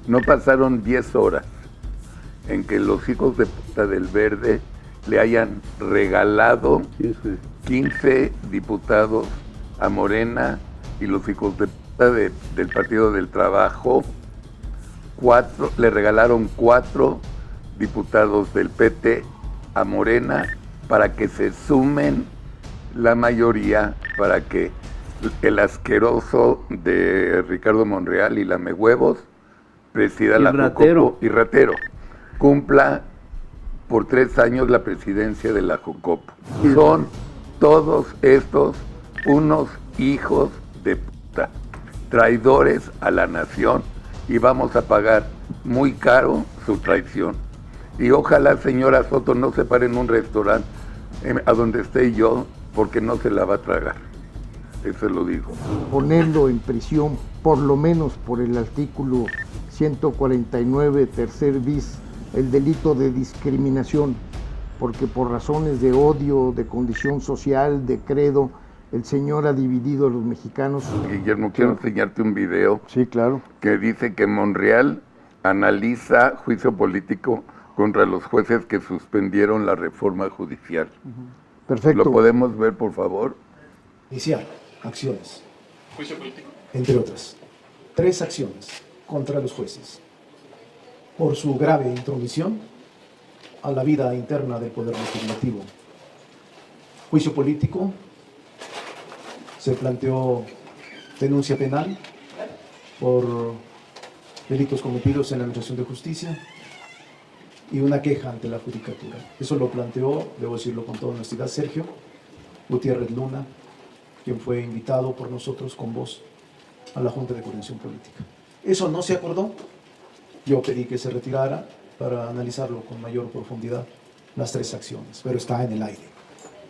No pasaron 10 horas en que los hijos de puta del Verde le hayan regalado 15 diputados a Morena y los hijos de puta del Partido del Trabajo, le regalaron 4 diputados del PT a Morena para que se sumen la mayoría, para que el asqueroso de Ricardo Monreal y Lamehuevos presida la Jucopo y ratero cumpla por 3 años la presidencia de la Jucopo. Son todos estos unos hijos de puta, traidores a la nación, y vamos a pagar muy caro su traición. Y ojalá, señora Soto, no se pare en un restaurante a donde esté yo, porque no se la va a tragar. Eso lo digo. Ponerlo en prisión, por lo menos por el artículo 149, tercer bis, el delito de discriminación, porque por razones de odio, de condición social, de credo, el señor ha dividido a los mexicanos. Guillermo, quiero enseñarte un video. Sí, claro. Que dice que Monreal analiza juicio político contra los jueces que suspendieron la reforma judicial. Perfecto. ¿Lo podemos ver, por favor? Iniciar acciones. Juicio político. Entre otras. 3 acciones contra los jueces por su grave intromisión a la vida interna del Poder Legislativo. Juicio político. Se planteó denuncia penal por delitos cometidos en la Administración de Justicia y una queja ante la Judicatura. Eso lo planteó, debo decirlo con toda honestidad, Sergio Gutiérrez Luna, quien fue invitado por nosotros con voz a la Junta de Coordinación Política. Eso no se acordó. Yo pedí que se retirara para analizarlo con mayor profundidad, las 3 acciones, pero está en el aire,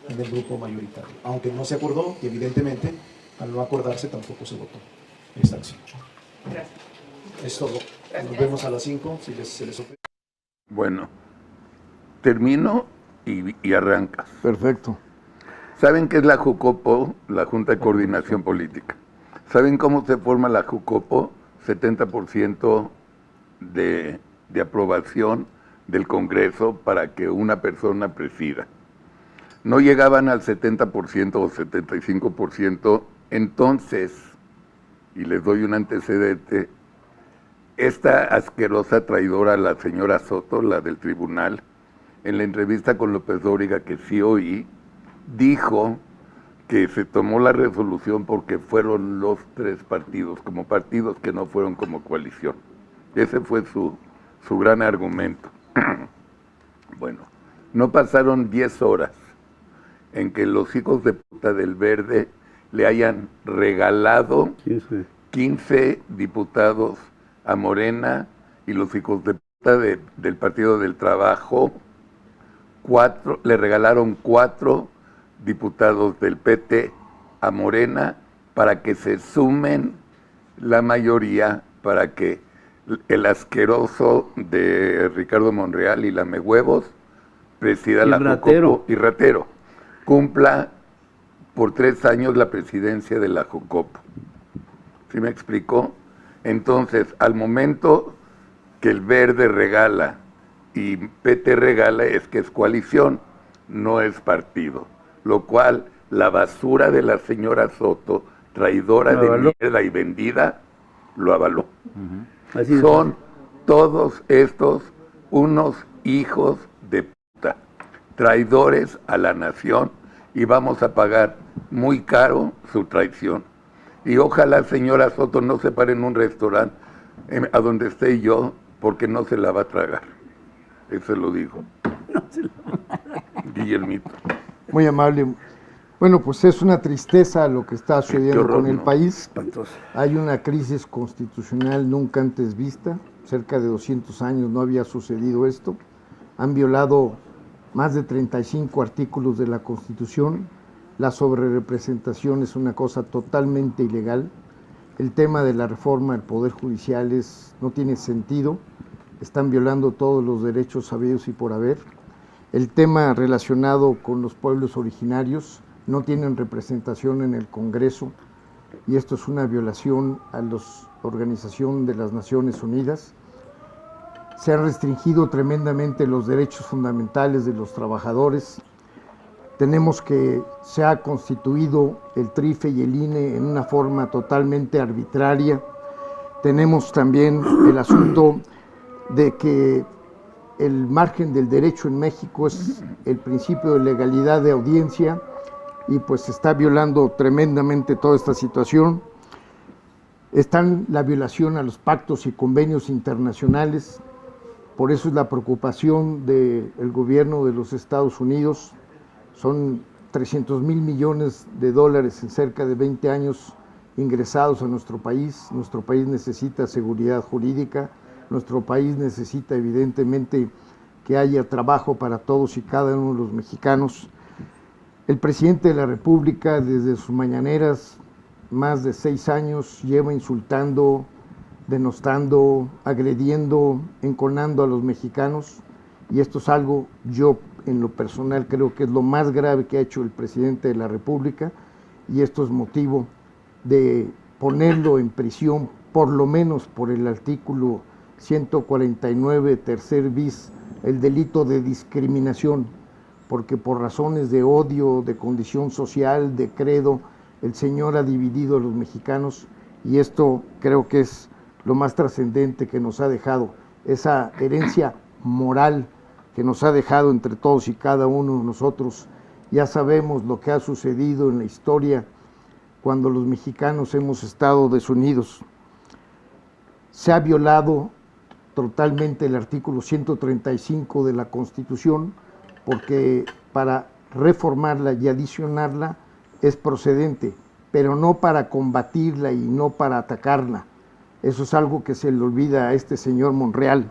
en el grupo mayoritario. Aunque no se acordó, y evidentemente, al no acordarse, tampoco se votó esta acción. Gracias. Es todo. Nos vemos a las 5, si se les ofrece. Bueno, termino y arrancas. Perfecto. ¿Saben qué es la Jucopo? La Junta de Coordinación Política. ¿Saben cómo se forma la Jucopo? 70% de aprobación del Congreso para que una persona presida. No llegaban al 70% o 75%, entonces, y les doy un antecedente, esta asquerosa traidora, la señora Soto, la del tribunal, en la entrevista con López Dóriga, que sí oí, dijo que se tomó la resolución porque fueron los 3 partidos, como partidos que no fueron como coalición. Ese fue su gran argumento. Bueno, no pasaron 10 horas en que los hijos de puta del Verde le hayan regalado 15 diputados a Morena y los hijos de puta del Partido del Trabajo, le regalaron 4 diputados del PT a Morena para que se sumen la mayoría, para que el asqueroso de Ricardo Monreal y Lamehuevos presida la Jucopo y ratero cumpla por 3 años la presidencia de la Jucopo. ¿Sí me explicó? Entonces, al momento que el Verde regala y PT regala, es que es coalición, no es partido. Lo cual, la basura de la señora Soto, traidora de mierda y vendida, lo avaló. Son todos estos unos hijos de puta, traidores a la nación, y vamos a pagar muy caro su traición. Y ojalá, señora Soto, no se pare en un restaurante a donde esté yo, porque no se la va a tragar. Eso lo digo. No se la va a tragar. Guillermito. Muy amable. Bueno, pues es una tristeza lo que está sucediendo con el país. Espantoso. Hay una crisis constitucional nunca antes vista. Cerca de 200 años no había sucedido esto. Han violado más de 35 artículos de la Constitución. La sobrerepresentación es una cosa totalmente ilegal. El tema de la reforma del Poder Judicial no tiene sentido. Están violando todos los derechos habidos y por haber. El tema relacionado con los pueblos originarios no tienen representación en el Congreso, y esto es una violación a la Organización de las Naciones Unidas. se han restringido tremendamente los derechos fundamentales de los trabajadores. Tenemos que se ha constituido el TRIFE y el INE en una forma totalmente arbitraria. Tenemos también el asunto de que el margen del derecho en México es el principio de legalidad de audiencia y pues se está violando tremendamente toda esta situación. Están la violación a los pactos y convenios internacionales, por eso es la preocupación del gobierno de los Estados Unidos. Son 300,000 millones de dólares en cerca de 20 años ingresados a nuestro país. Nuestro país necesita seguridad jurídica, nuestro país necesita evidentemente que haya trabajo para todos y cada uno de los mexicanos. El presidente de la República, desde sus mañaneras, más de 6 años, lleva insultando, denostando, agrediendo, enconando a los mexicanos, y esto es algo, yo en lo personal creo que es lo más grave que ha hecho el presidente de la República, y esto es motivo de ponerlo en prisión, por lo menos por el artículo 149, tercer bis, el delito de discriminación, porque por razones de odio, de condición social, de credo, el señor ha dividido a los mexicanos, y esto creo que es lo más trascendente que nos ha dejado, esa herencia moral que nos ha dejado entre todos y cada uno de nosotros. Ya sabemos lo que ha sucedido en la historia cuando los mexicanos hemos estado desunidos. Se ha violado totalmente el artículo 135 de la Constitución, porque para reformarla y adicionarla es procedente, pero no para combatirla y no para atacarla. Eso es algo que se le olvida a este señor Monreal,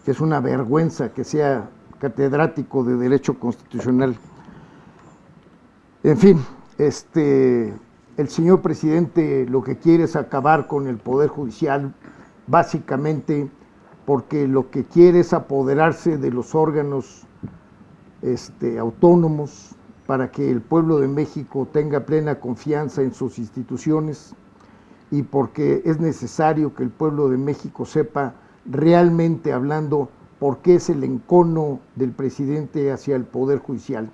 que es una vergüenza que sea catedrático de Derecho Constitucional. En fin, el señor presidente lo que quiere es acabar con el Poder Judicial, básicamente porque lo que quiere es apoderarse de los órganos autónomos para que el pueblo de México tenga plena confianza en sus instituciones, y porque es necesario que el pueblo de México sepa realmente hablando por qué es el encono del presidente hacia el Poder Judicial.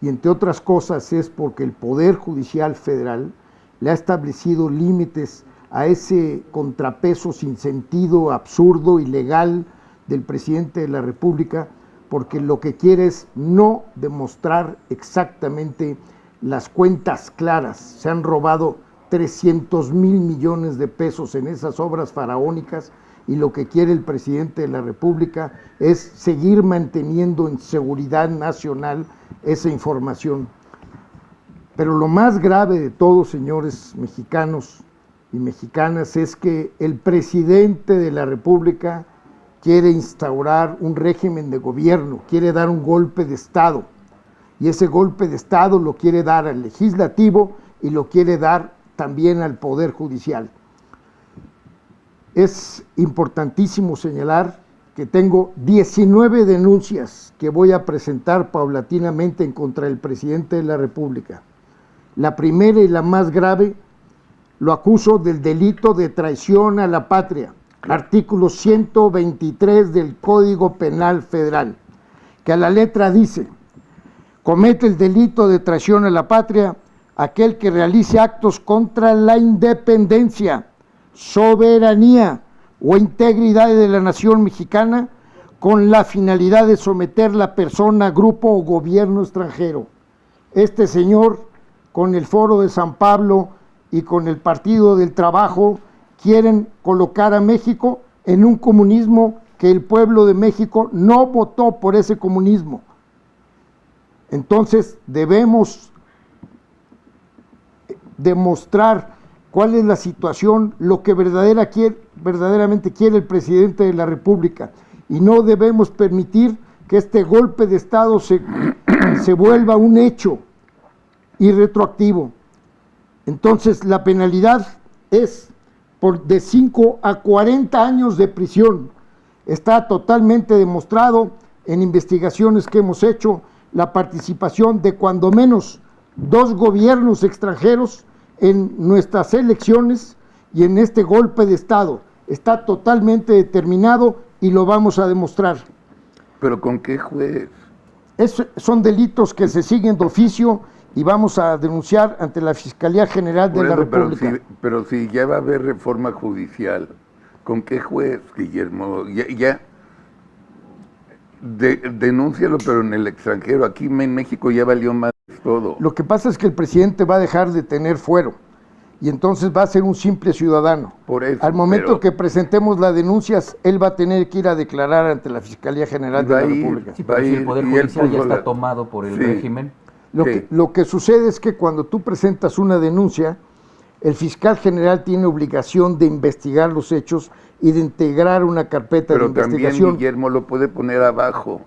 Y entre otras cosas es porque el Poder Judicial Federal le ha establecido límites a ese contrapeso sin sentido, absurdo, ilegal del presidente de la República, porque lo que quiere es no demostrar exactamente las cuentas claras. Se han robado 300,000 millones de pesos en esas obras faraónicas, y lo que quiere el presidente de la República es seguir manteniendo en seguridad nacional esa información. Pero lo más grave de todo, señores mexicanos y mexicanas, es que el presidente de la República quiere instaurar un régimen de gobierno, quiere dar un golpe de Estado, y ese golpe de Estado lo quiere dar al legislativo y lo quiere dar también al Poder Judicial. Es importantísimo señalar que tengo 19 denuncias que voy a presentar paulatinamente en contra del presidente de la República. La primera y la más grave, lo acuso del delito de traición a la patria, artículo 123 del Código Penal Federal, que a la letra dice: comete el delito de traición a la patria aquel que realice actos contra la independencia, soberanía o integridad de la nación mexicana con la finalidad de someter la persona, grupo o gobierno extranjero. Este señor, con el Foro de San Pablo y con el Partido del Trabajo, quieren colocar a México en un comunismo que el pueblo de México no votó por ese comunismo. Entonces debemos demostrar cuál es la situación, lo que verdaderamente quiere el presidente de la República, y no debemos permitir que este golpe de Estado se vuelva un hecho irretroactivo. Entonces la penalidad es de 5 a 40 años de prisión. Está totalmente demostrado en investigaciones que hemos hecho la participación de cuando menos 2 gobiernos extranjeros en nuestras elecciones y en este golpe de Estado. Está totalmente determinado y lo vamos a demostrar. ¿Pero con qué juez? Son delitos que se siguen de oficio y vamos a denunciar ante la Fiscalía General de la República. Pero si ya va a haber reforma judicial, ¿con qué juez, Guillermo? Denúncialo, pero en el extranjero. Aquí en México ya valió más todo. Lo que pasa es que el presidente va a dejar de tener fuero y entonces va a ser un simple ciudadano. Por eso, al momento que presentemos las denuncias, él va a tener que ir a declarar ante la Fiscalía General de la República. Sí, pero si el Poder Judicial ya está tomado por el régimen. Lo que sucede es que cuando tú presentas una denuncia, el fiscal general tiene obligación de investigar los hechos y de integrar una carpeta de investigación. Pero también Guillermo lo puede poner abajo.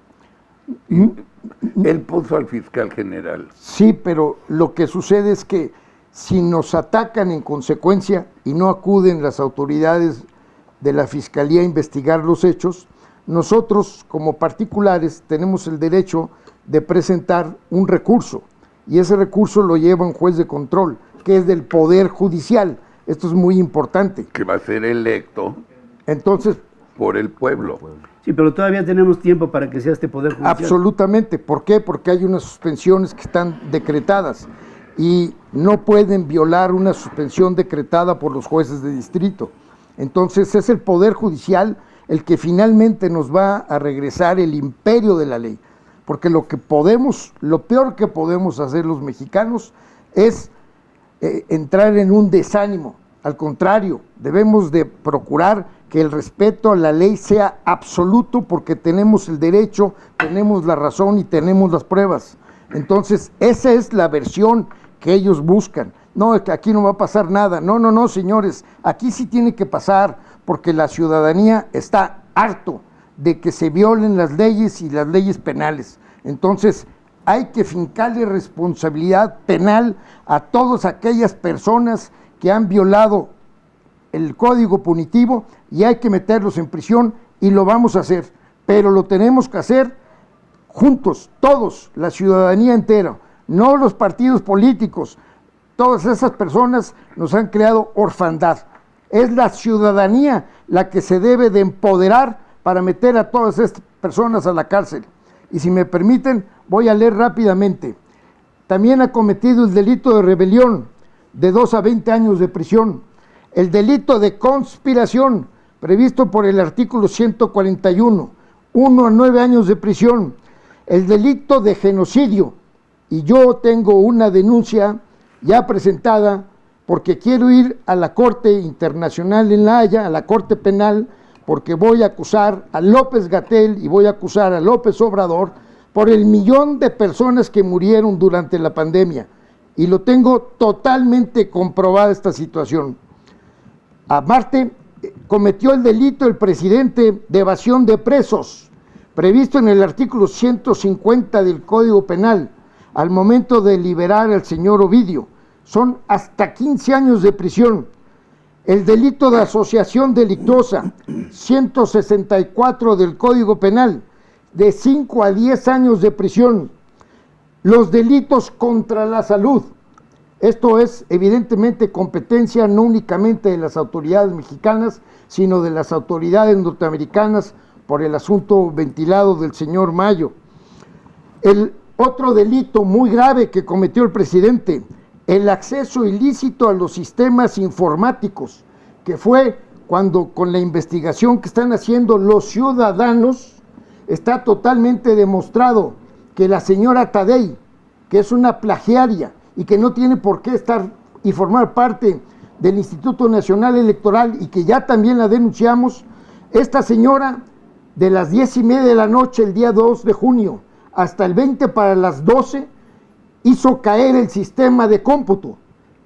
Él puso al fiscal general. Sí, pero lo que sucede es que si nos atacan en consecuencia y no acuden las autoridades de la Fiscalía a investigar los hechos, nosotros como particulares tenemos el derecho de presentar un recurso y ese recurso lo lleva un juez de control, que es del Poder Judicial. Esto es muy importante. Que va a ser electo entonces por el pueblo. Sí, pero todavía tenemos tiempo para que sea este Poder Judicial. Absolutamente. ¿Por qué? Porque hay unas suspensiones que están decretadas y no pueden violar una suspensión decretada por los jueces de distrito. Entonces es el Poder Judicial el que finalmente nos va a regresar el imperio de la ley. Porque lo peor que podemos hacer los mexicanos es entrar en un desánimo. Al contrario, debemos de procurar que el respeto a la ley sea absoluto porque tenemos el derecho, tenemos la razón y tenemos las pruebas. Entonces, esa es la versión que ellos buscan. No, es que aquí no va a pasar nada. No, señores, aquí sí tiene que pasar porque la ciudadanía está harto de que se violen las leyes y las leyes penales. Entonces, hay que fincarle responsabilidad penal a todas aquellas personas que han violado el código punitivo y hay que meterlos en prisión y lo vamos a hacer, pero lo tenemos que hacer juntos, todos, la ciudadanía entera, no los partidos políticos. Todas esas personas nos han creado orfandad. Es la ciudadanía la que se debe de empoderar para meter a todas estas personas a la cárcel. Y si me permiten, voy a leer rápidamente. También ha cometido el delito de rebelión, de 2 a 20 años de prisión. El delito de conspiración, previsto por el artículo 141, 1 a 9 años de prisión. El delito de genocidio, y yo tengo una denuncia ya presentada porque quiero ir a la Corte Internacional en La Haya, a la Corte Penal, porque voy a acusar a López-Gatell y voy a acusar a López Obrador por el 1,000,000 de personas que murieron durante la pandemia. Y lo tengo totalmente comprobada esta situación. Aparte, cometió el delito el presidente de evasión de presos, previsto en el artículo 150 del Código Penal, al momento de liberar al señor Ovidio. Son hasta 15 años de prisión. El delito de asociación delictuosa, 164 del Código Penal, de 5 a 10 años de prisión. Los delitos contra la salud. Esto es evidentemente competencia no únicamente de las autoridades mexicanas, sino de las autoridades norteamericanas por el asunto ventilado del señor Mayo. El otro delito muy grave que cometió el presidente, el acceso ilícito a los sistemas informáticos, que fue cuando con la investigación que están haciendo los ciudadanos, está totalmente demostrado que la señora Taddei, que es una plagiaria y que no tiene por qué estar y formar parte del Instituto Nacional Electoral y que ya también la denunciamos, esta señora de las 10:30 de la noche el día 2 de junio hasta el 20 para las 12 hizo caer el sistema de cómputo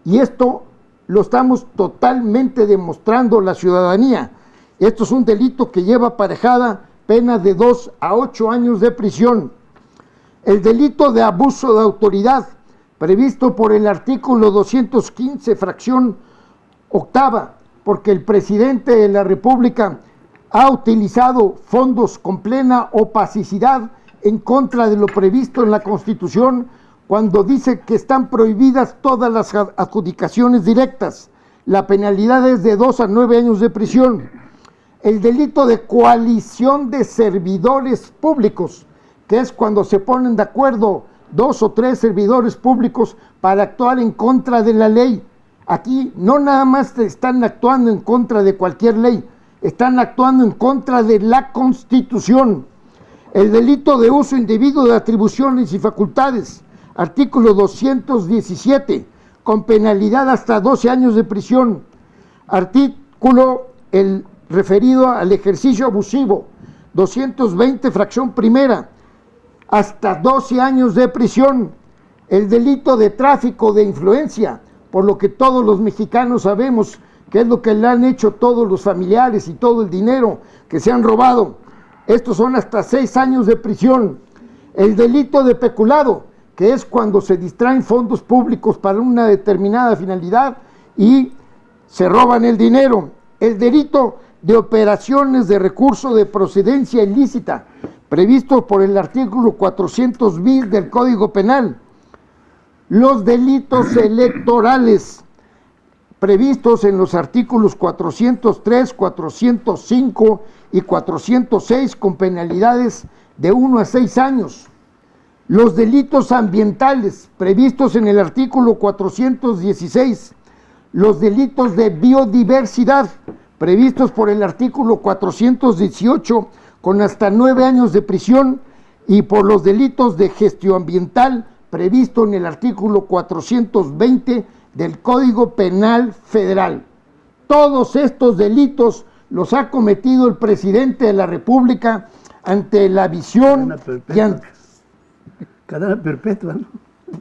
y esto lo estamos totalmente demostrando la ciudadanía. Esto es un delito que lleva aparejada pena de 2 a 8 años de prisión. El delito de abuso de autoridad, previsto por el artículo 215, fracción octava, porque el presidente de la República ha utilizado fondos con plena opacidad en contra de lo previsto en la Constitución, cuando dice que están prohibidas todas las adjudicaciones directas. La penalidad es de 2 a 9 años de prisión. el delito de coalición de servidores públicos, que es cuando se ponen de acuerdo 2 o 3 servidores públicos para actuar en contra de la ley. Aquí no nada más están actuando en contra de cualquier ley, están actuando en contra de la Constitución. El delito de uso indebido de atribuciones y facultades, artículo 217, con penalidad hasta 12 años de prisión. Artículo el referido al ejercicio abusivo, 220, fracción primera, hasta 12 años de prisión. El delito de tráfico de influencia, por lo que todos los mexicanos sabemos que es lo que le han hecho todos los familiares y todo el dinero que se han robado. Estos son hasta 6 años de prisión. El delito de peculado, que es cuando se distraen fondos públicos para una determinada finalidad y se roban el dinero. El delito de operaciones de recurso de procedencia ilícita, previsto por el artículo 400 bis del Código Penal. Los delitos electorales, previstos en los artículos 403, 405 y 406, con penalidades de 1 a 6 años. Los delitos ambientales, previstos en el artículo 416. Los delitos de biodiversidad, previstos por el artículo 418, con hasta 9 años de prisión, y por los delitos de gestión ambiental, previsto en el artículo 420 del Código Penal Federal. Todos estos delitos los ha cometido el presidente de la República ante la visión y ante... Cadena perpetua, ¿no?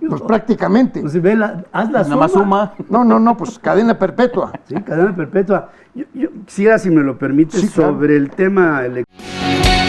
Pues prácticamente. Pues ve haz la Nada más suma. No, pues cadena perpetua. Sí, cadena perpetua. Yo quisiera, si me lo permites, sí, claro, sobre el tema electoral.